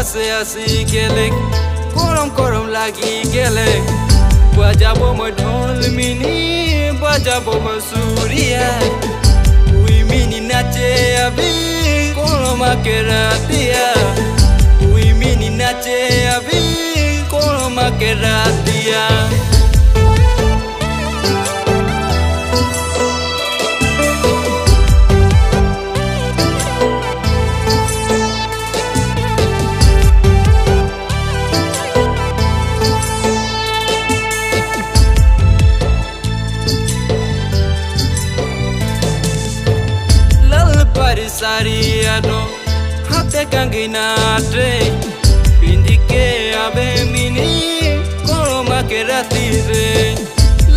Se así gele, korom lagi gele, bajabo mo dhol mini, bajabo mo surya, ui mini nache abi, koroma keratia, ui mini nache abi, koroma keratia. Sariado hate kangina tre pindike abe mini koroma keratire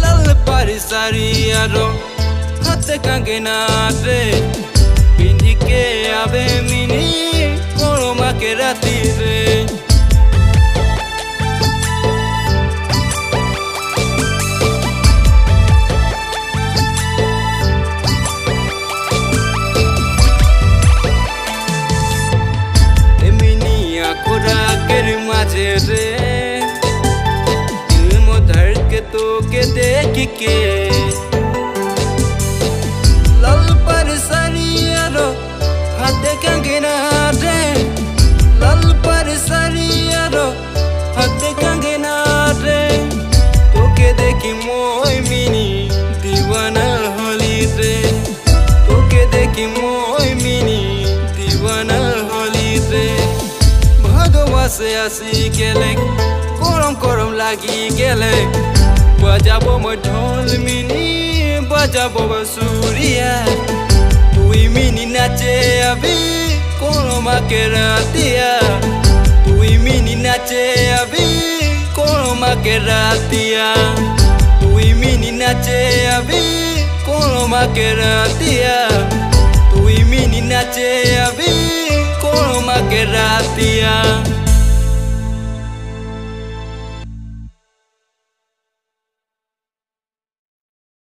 lal parisariado hate kangina tre pindike abe mini koroma keratire ilmo धड़के तो के देख के लल पर सरियारो हाथे कंगना रे लल पर सरियारो हाथे कंगना रे तो के देखी मोय मिनी दीवाना होली रे तो के देखी मोय मिनी दीवाना होली रे भगवा से आसी गेले korom lagi gele bajabo mo dhol mini bajabo mo surya ui mini nache abi koroma keratia ui mini nache abi koroma keratia ui mini nache abi koroma keratia ui mini nache abi koroma keratia